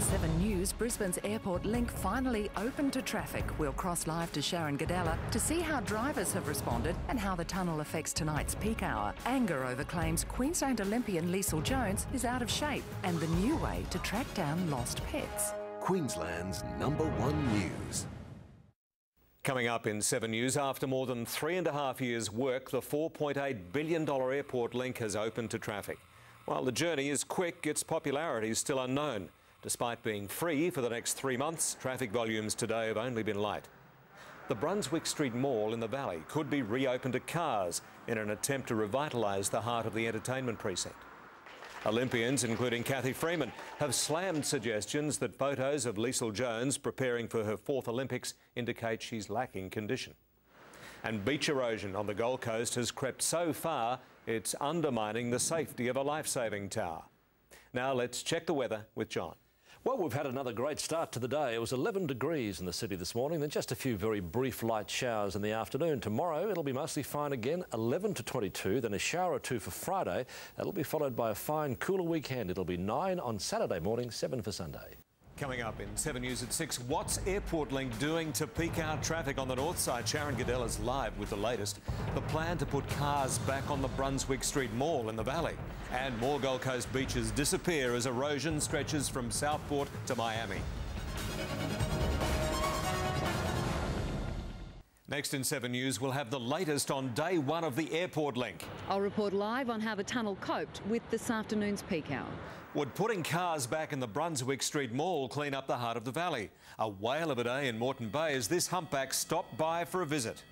7 News, Brisbane's airport link finally open to traffic. We'll cross live to Sharon Gadella to see how drivers have responded and how the tunnel affects tonight's peak hour. Anger over claims Queensland Olympian Liesl Jones is out of shape and the new way to track down lost pets. Queensland's #1 news. Coming up in 7 News, after more than 3.5 years' work, the $4.8 billion airport link has opened to traffic. While the journey is quick, its popularity is still unknown. Despite being free for the next 3 months, traffic volumes today have only been light. The Brunswick Street Mall in the Valley could be reopened to cars in an attempt to revitalise the heart of the entertainment precinct. Olympians, including Cathy Freeman, have slammed suggestions that photos of Liesl Jones preparing for her 4th Olympics indicate she's lacking condition. And beach erosion on the Gold Coast has crept so far, it's undermining the safety of a life-saving tower. Now let's check the weather with John. Well, we've had another great start to the day. It was 11 degrees in the city this morning, then just a few very brief light showers in the afternoon. Tomorrow it'll be mostly fine again, 11 to 22, then a shower or two for Friday. That'll be followed by a fine, cooler weekend. It'll be 9 on Saturday morning, 7 for Sunday. Coming up in 7 News at 6, what's Airport Link doing to peak out traffic on the north side? Sharon Gadella's live with the latest. The plan to put cars back on the Brunswick Street Mall in the Valley. And more Gold Coast beaches disappear as erosion stretches from Southport to Miami. Next in 7 News, we'll have the latest on day 1 of the Airport Link. I'll report live on how the tunnel coped with this afternoon's peak hour. Would putting cars back in the Brunswick Street Mall clean up the heart of the valley? A whale of a day in Morton Bay as this humpback stopped by for a visit.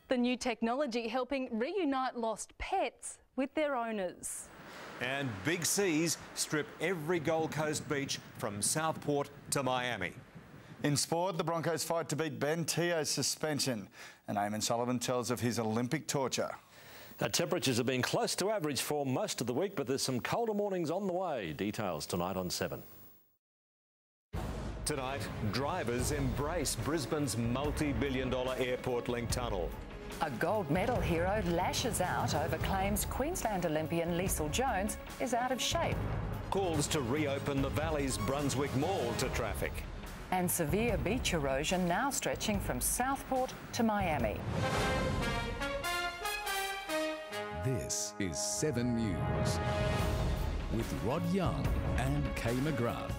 The new technology helping reunite lost pets with their owners. And big seas strip every Gold Coast beach from Southport to Miami. In sport, the Broncos fight to beat Ben Teo's suspension, and Eamon Sullivan tells of his Olympic torture. Temperatures have been close to average for most of the week, but there's some colder mornings on the way. Details tonight on 7. Tonight, drivers embrace Brisbane's multi-billion-dollar airport link tunnel. A gold medal hero lashes out over claims Queensland Olympian Liesl Jones is out of shape. Calls to reopen the Valley's Brunswick Mall to traffic. And severe beach erosion now stretching from Southport to Miami. This is 7 News with Rod Young and Kay McGrath.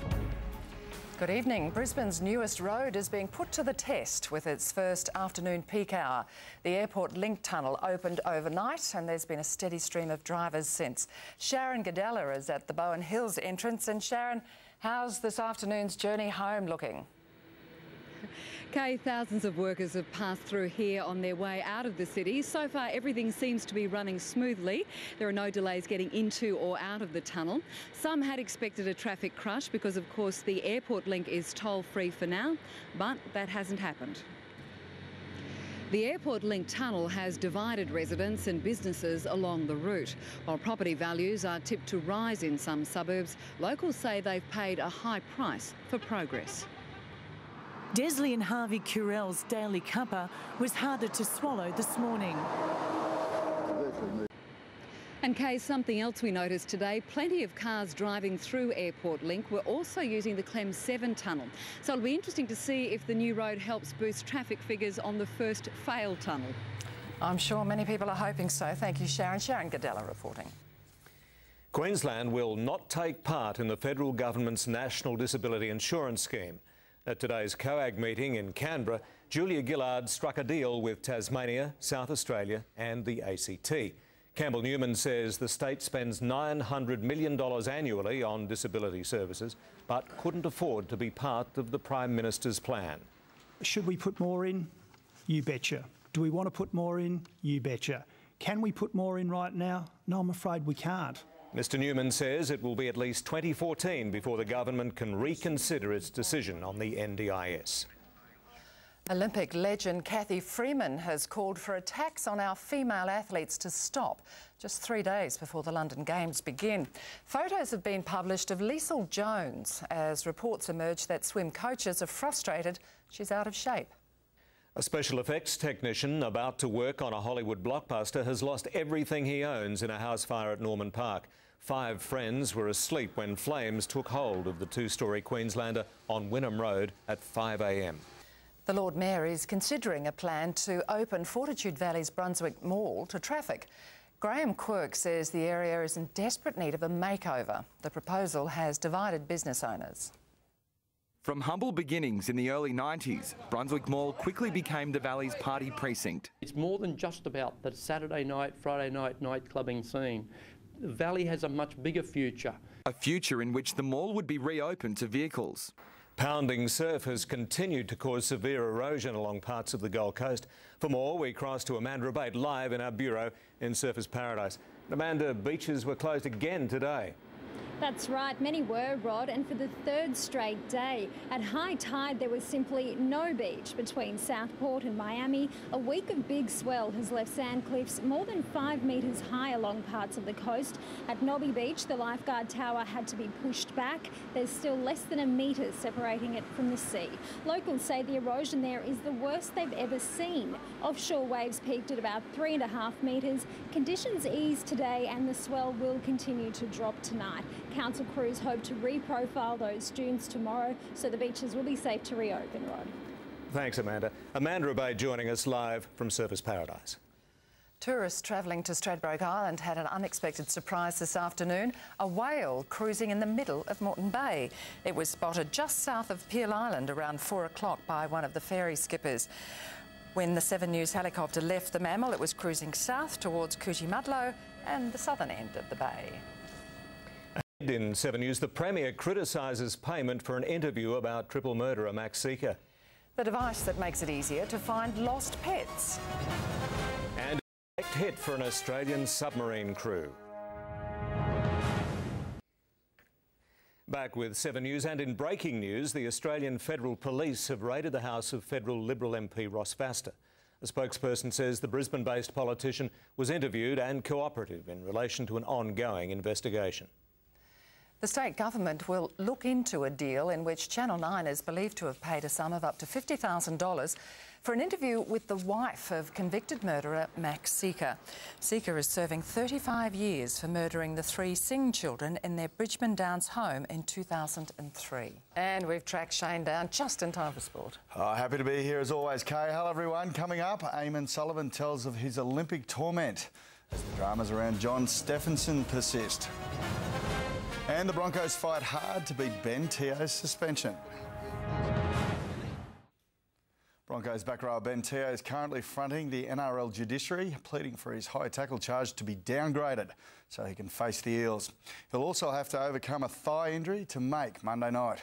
Good evening. Brisbane's newest road is being put to the test with its first afternoon peak hour. The airport link tunnel opened overnight and there's been a steady stream of drivers since. Sharon Gadella is at the Bowen Hills entrance. And Sharon, how's this afternoon's journey home looking? Kay, thousands of workers have passed through here on their way out of the city. So far, everything seems to be running smoothly. There are no delays getting into or out of the tunnel. Some had expected a traffic crush because, of course, the airport link is toll-free for now, but that hasn't happened. The airport link tunnel has divided residents and businesses along the route. While property values are tipped to rise in some suburbs, locals say they've paid a high price for progress. Desley and Harvey Curell's daily cuppa was harder to swallow this morning. And Kay, something else we noticed today, plenty of cars driving through Airport Link were also using the Clem 7 tunnel. So it'll be interesting to see if the new road helps boost traffic figures on the first failed tunnel. I'm sure many people are hoping so. Thank you, Sharon. Sharon Gadella reporting. Queensland will not take part in the federal government's National Disability Insurance Scheme. At today's COAG meeting in Canberra, Julia Gillard struck a deal with Tasmania, South Australia and the ACT. Campbell Newman says the state spends $900 million annually on disability services, but couldn't afford to be part of the Prime Minister's plan. Should we put more in? You betcha. Do we want to put more in? You betcha. Can we put more in right now? No, I'm afraid we can't. Mr Newman says it will be at least 2014 before the government can reconsider its decision on the NDIS. Olympic legend Cathy Freeman has called for a tax on our female athletes to stop just 3 days before the London Games begin. Photos have been published of Liesl Jones as reports emerge that swim coaches are frustrated she's out of shape. A special effects technician about to work on a Hollywood blockbuster has lost everything he owns in a house fire at Norman Park. 5 friends were asleep when flames took hold of the 2-storey Queenslander on Wynnum Road at 5 a.m. The Lord Mayor is considering a plan to open Fortitude Valley's Brunswick Mall to traffic. Graham Quirk says the area is in desperate need of a makeover. The proposal has divided business owners. From humble beginnings in the early 90s, Brunswick Mall quickly became the Valley's party precinct. It's more than just about the Saturday night, Friday night nightclubbing scene. The Valley has a much bigger future. A future in which the mall would be reopened to vehicles. Pounding surf has continued to cause severe erosion along parts of the Gold Coast. For more, we cross to Amanda Abate live in our bureau in Surfers Paradise. Amanda, beaches were closed again today. That's right, many were, Rod, and for the 3rd straight day. At high tide, there was simply no beach between Southport and Miami. A week of big swell has left sand cliffs more than 5 metres high along parts of the coast. At Nobby Beach, the lifeguard tower had to be pushed back. There's still less than a metre separating it from the sea. Locals say the erosion there is the worst they've ever seen. Offshore waves peaked at about 3.5 metres. Conditions eased today and the swell will continue to drop tonight. Council crews hope to reprofile those dunes tomorrow so the beaches will be safe to reopen, Rod. Thanks, Amanda. Amanda Abate joining us live from Surfers Paradise. Tourists travelling to Stradbroke Island had an unexpected surprise this afternoon. A whale cruising in the middle of Morton Bay. It was spotted just south of Peel Island around 4 o'clock by one of the ferry skippers. When the 7 News helicopter left the mammal, it was cruising south towards Coochie-Mudlow and the southern end of the bay. In 7 News, the Premier criticises payment for an interview about triple murderer Max Seeker. The device that makes it easier to find lost pets. And a direct hit for an Australian submarine crew. Back with 7 News, and in breaking news, the Australian Federal Police have raided the house of federal Liberal MP Ross Vasta. A spokesperson says the Brisbane-based politician was interviewed and cooperative in relation to an ongoing investigation. The state government will look into a deal in which Channel 9 is believed to have paid a sum of up to $50,000 for an interview with the wife of convicted murderer Max Seeker. Seeker is serving 35 years for murdering the 3 Singh children in their Bridgeman Downs home in 2003. And we've tracked Shane down just in time for sport. Happy to be here as always, Kay. Hello everyone. Coming up, Eamon Sullivan tells of his Olympic torment as the dramas around John Stephenson persist. And the Broncos fight hard to beat Ben Teo's suspension. Broncos back rower Ben Teo is currently fronting the NRL judiciary, pleading for his high tackle charge to be downgraded so he can face the Eels. He'll also have to overcome a thigh injury to make Monday night.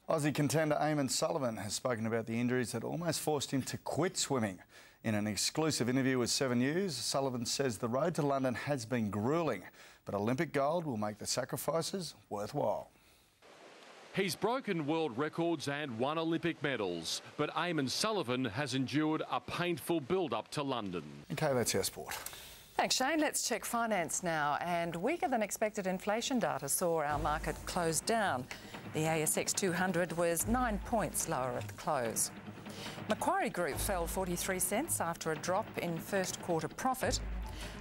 Aussie contender Eamon Sullivan has spoken about the injuries that almost forced him to quit swimming. In an exclusive interview with 7 News, Sullivan says the road to London has been gruelling, but Olympic gold will make the sacrifices worthwhile. He's broken world records and won Olympic medals, but Eamon Sullivan has endured a painful build-up to London. OK, that's our sport. Thanks, Shane. Let's check finance now. And weaker than expected inflation data saw our market close down. The ASX 200 was 9 points lower at the close. Macquarie Group fell 43 cents after a drop in first quarter profit.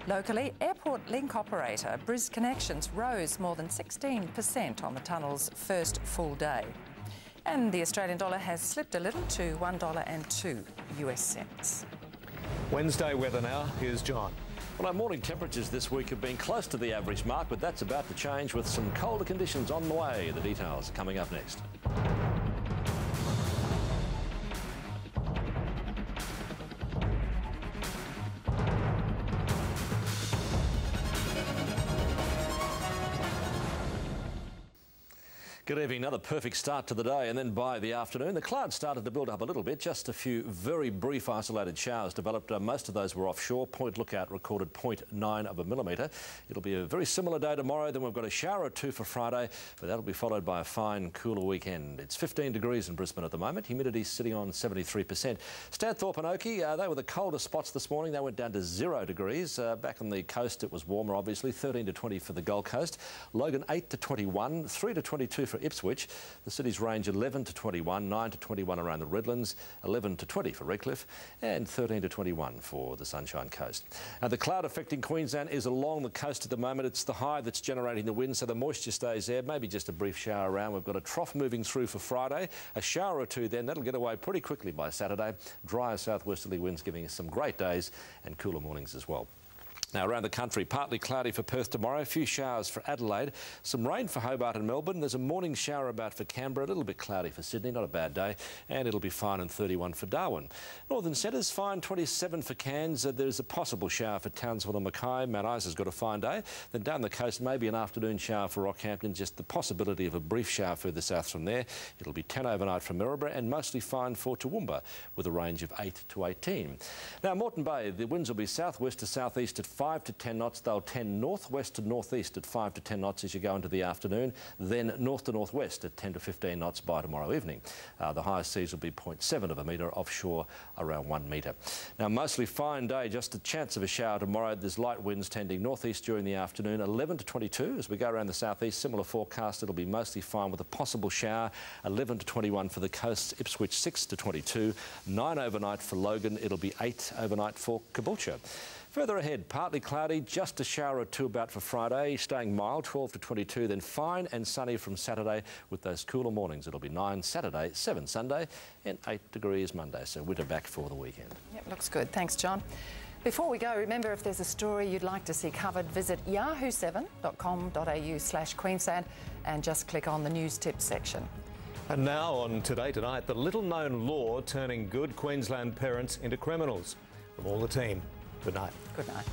Locally, Airport Link operator Bris Connections rose more than 16% on the tunnel's first full day. And the Australian dollar has slipped a little to $1.02 US cents. Wednesday weather now. Here's John. Well, our morning temperatures this week have been close to the average mark, but that's about to change with some colder conditions on the way. The details are coming up next. Good evening. Another perfect start to the day, and then by the afternoon the clouds started to build up a little bit. Just a few very brief isolated showers developed. Most of those were offshore. Point Lookout recorded 0.9 of a millimetre. It'll be a very similar day tomorrow. Then we've got a shower or two for Friday, but that'll be followed by a fine, cooler weekend. It's 15 degrees in Brisbane at the moment. Humidity sitting on 73%. Stanthorpe and Oakey, they were the coldest spots this morning. They went down to 0 degrees. Back on the coast it was warmer, obviously. 13 to 20 for the Gold Coast. Logan 8 to 21, 3 to 22 for for Ipswich. The cities range 11 to 21, 9 to 21 around the Redlands, 11 to 20 for Redcliffe and 13 to 21 for the Sunshine Coast. Now, the cloud affecting Queensland is along the coast at the moment. It's the high that's generating the wind, so the moisture stays there. Maybe just a brief shower around. We've got a trough moving through for Friday, a shower or two then. That'll get away pretty quickly by Saturday. Drier southwesterly winds giving us some great days and cooler mornings as well. Now, around the country, partly cloudy for Perth tomorrow, a few showers for Adelaide, some rain for Hobart and Melbourne. There's a morning shower about for Canberra, a little bit cloudy for Sydney, not a bad day, and it'll be fine and 31 for Darwin. Northern Centres, fine 27 for Cairns. There's a possible shower for Townsville and Mackay. Mount Isa's got a fine day. Then down the coast, maybe an afternoon shower for Rockhampton, just the possibility of a brief shower further south from there. It'll be 10 overnight for Maryborough and mostly fine for Toowoomba with a range of 8 to 18. Now, Morton Bay, the winds will be southwest to southeast at 5 to 10 knots. They'll tend northwest to northeast at 5 to 10 knots as you go into the afternoon, then north to northwest at 10 to 15 knots by tomorrow evening. The highest seas will be 0.7 of a metre, offshore around 1 metre. Now, mostly fine day, just a chance of a shower tomorrow. There's light winds tending northeast during the afternoon, 11 to 22. As we go around the southeast, similar forecast, it'll be mostly fine with a possible shower, 11 to 21 for the coast, Ipswich 6 to 22, 9 overnight for Logan, it'll be 8 overnight for Caboolture. Further ahead, partly cloudy, just a shower or two about for Friday, staying mild, 12 to 22, then fine and sunny from Saturday with those cooler mornings. It'll be 9 Saturday, 7 Sunday and 8 degrees Monday, so winter back for the weekend. Yep, looks good. Thanks, John. Before we go, remember, if there's a story you'd like to see covered, visit yahoo7.com.au/Queensland and just click on the news tips section. And now on Today Tonight, the little-known law turning good Queensland parents into criminals. From all the team, good night. Good night.